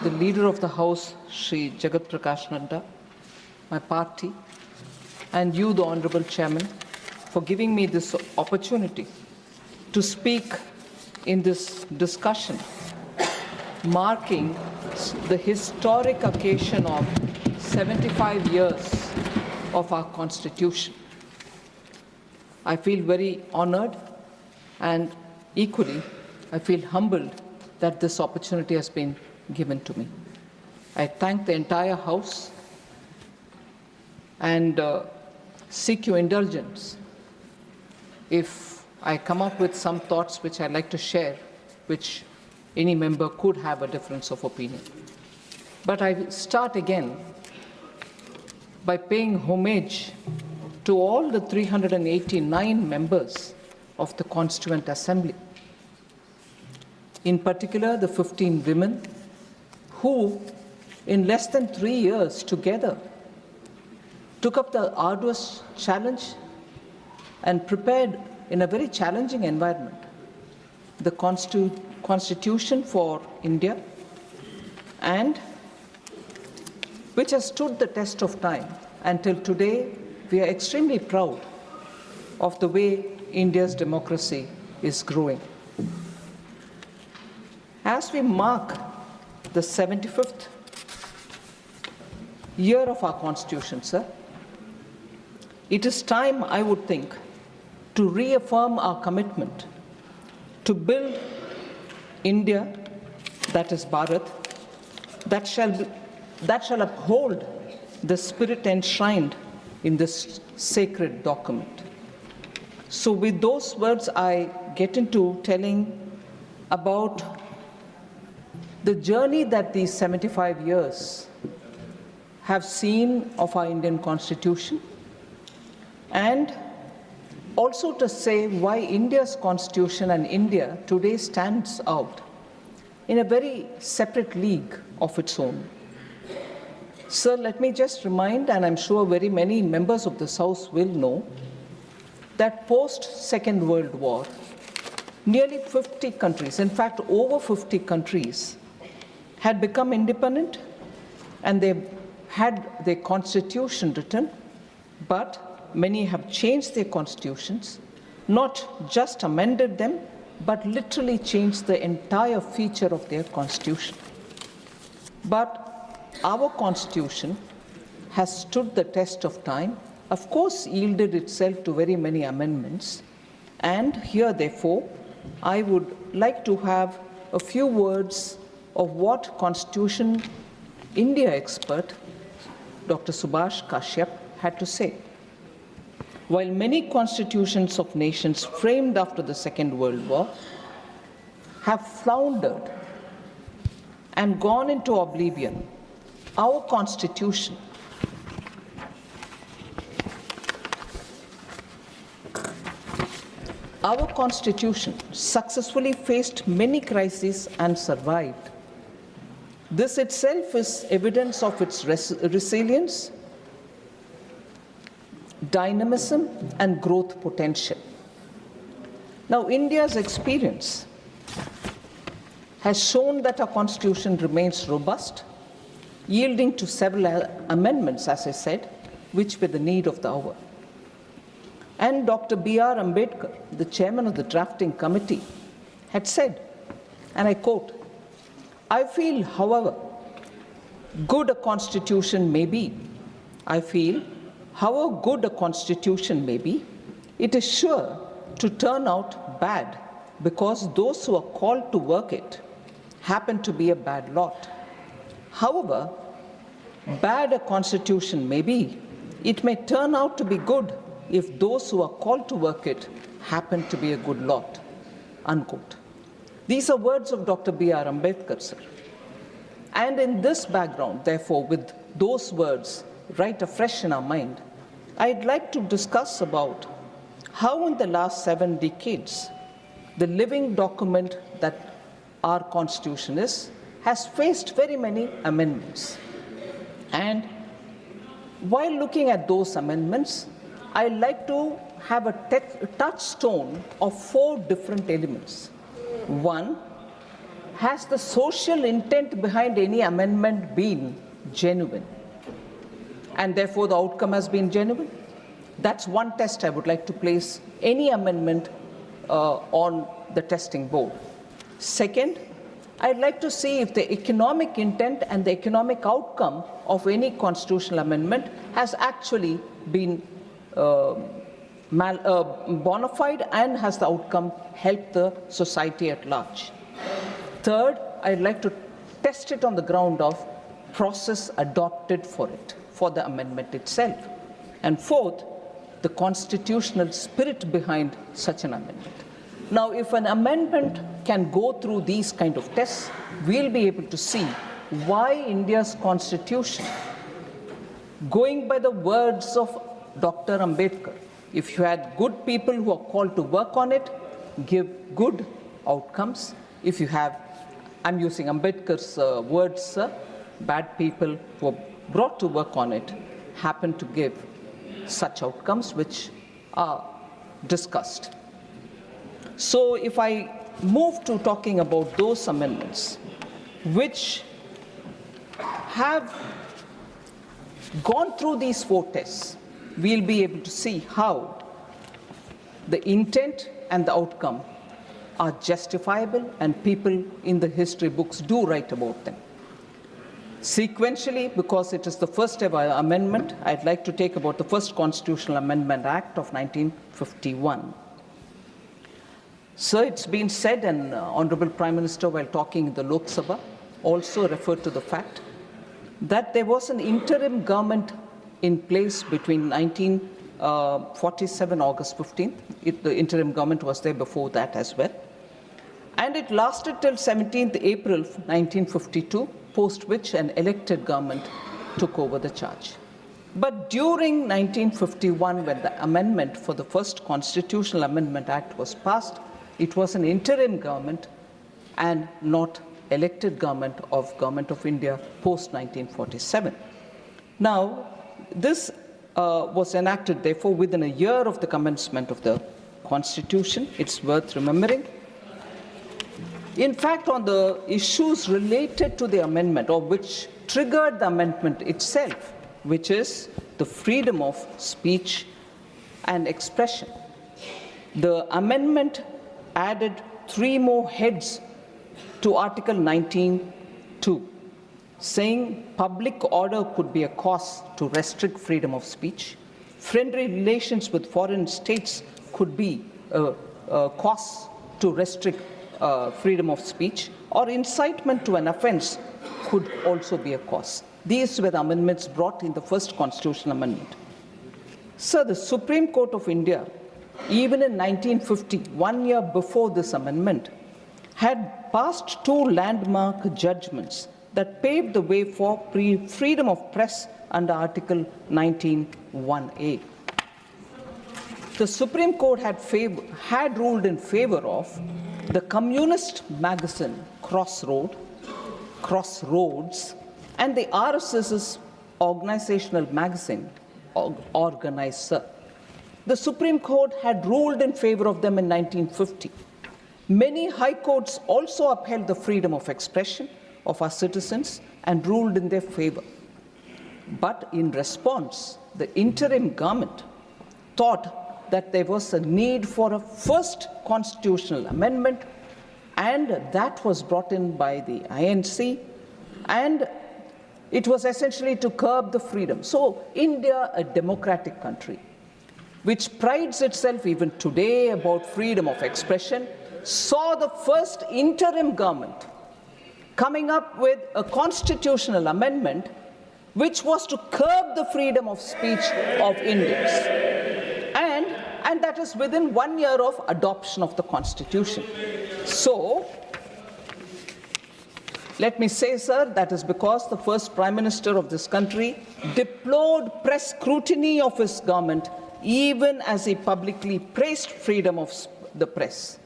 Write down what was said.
the leader of the House, Shri Jagat Prakash Nanda, my party, and you, the Honorable Chairman, for giving me this opportunity to speak in this discussion, marking the historic occasion of 75 years of our Constitution. I feel very honored, and equally, I feel humbled that this opportunity has been given to me. I thank the entire House and seek your indulgence if I come up with some thoughts which I'd like to share, which any member could have a difference of opinion. But I start again by paying homage to all the 389 members of the Constituent Assembly, in particular the 15 women who, in less than 3 years together, took up the arduous challenge and prepared in a very challenging environment the Constitution for India, and which has stood the test of time. Until today, we are extremely proud of the way India's democracy is growing. As we mark the 75th year of our Constitution, sir, it is time, I would think, to reaffirm our commitment to build India, that is Bharat, that shall uphold the spirit enshrined in this sacred document. So with those words, I get into telling about the journey that these 75 years have seen of our Indian Constitution, and also to say why India's Constitution and India today stands out in a very separate league of its own. Sir, let me just remind, and I'm sure very many members of this House will know, that post-Second World War, nearly 50 countries, in fact over 50 countries, had become independent, and they had their constitution written, but many have changed their constitutions, not just amended them, but literally changed the entire feature of their constitution. But our Constitution has stood the test of time, of course yielded itself to very many amendments, and here therefore I would like to have a few words of what Constitution India expert Dr. Subhash Kashyap had to say. While many constitutions of nations framed after the Second World War have floundered and gone into oblivion, our Constitution successfully faced many crises and survived. This itself is evidence of its resilience, dynamism, and growth potential. Now, India's experience has shown that our Constitution remains robust, yielding to several amendments, as I said, which were the need of the hour. And Dr. B.R. Ambedkar, the chairman of the drafting committee, had said, and I quote, "I feel, however good a constitution may be, however good a constitution may be, it is sure to turn out bad because those who are called to work it happen to be a bad lot. However bad a constitution may be, it may turn out to be good if those who are called to work it happen to be a good lot." Unquote. These are words of Dr. B.R. Ambedkar, sir. And in this background, therefore, with those words right afresh in our mind, I'd like to discuss about how in the last 7 decades, the living document that our Constitution is, has faced very many amendments. And while looking at those amendments, I'd like to have a touchstone of 4 different elements. One has the social intent behind any amendment been genuine? And therefore the outcome has been genuine? That's one test I would like to place any amendment on the testing board. Second, I'd like to see if the economic intent and the economic outcome of any constitutional amendment has actually been bona fide and has the outcome helped the society at large. Third, I'd like to test it on the ground of process adopted for it, for the amendment itself. And fourth, the constitutional spirit behind such an amendment. Now, if an amendment can go through these kind of tests, we'll be able to see why India's constitution, going by the words of Dr. Ambedkar, if you had good people who are called to work on it, give good outcomes. If you have, I'm using Ambedkar's words, bad people who are brought to work on it happen to give such outcomes which are discussed. So if I move to talking about those amendments which have gone through these four tests, we'll be able to see how the intent and the outcome are justifiable and people in the history books do write about them. Sequentially, because it is the first ever amendment, I'd like to take about the first Constitutional Amendment Act of 1951. So it's been said, and Honorable Prime Minister, while talking in the Lok Sabha, also referred to the fact that there was an interim government in place between 1947, August 15th. The interim government was there before that as well. And it lasted till 17th April 1952, post which an elected government took over the charge. But during 1951, when the amendment for the first Constitutional Amendment Act was passed, it was an interim government and not elected government of India post 1947. Now, this was enacted, therefore, within a year of the commencement of the Constitution. It's worth remembering. In fact, on the issues related to the amendment, or which triggered the amendment itself, which is the freedom of speech and expression, the amendment added 3 more heads to Article 19(2), saying public order could be a cause to restrict freedom of speech, friendly relations with foreign states could be a cause to restrict freedom of speech, or incitement to an offense could also be a cause. These were the amendments brought in the first constitutional amendment. So the Supreme Court of India, even in 1950, 1 year before this amendment, had passed 2 landmark judgments that paved the way for freedom of press under Article 19(1)(a). The Supreme Court had ruled in favor of the communist magazine Crossroads, and the RSS's organizational magazine Organizer. The Supreme Court had ruled in favor of them in 1950. Many high courts also upheld the freedom of expression of our citizens and ruled in their favor. But in response, the interim government thought that there was a need for a first constitutional amendment, and that was brought in by the INC, and it was essentially to curb the freedom. So India, a democratic country, which prides itself even today about freedom of expression, saw the first interim government coming up with a constitutional amendment which was to curb the freedom of speech of Indians. And that is within 1 year of adoption of the Constitution. So, let me say, sir, that is because the first Prime Minister of this country deplored press scrutiny of his government, even as he publicly praised freedom of the press.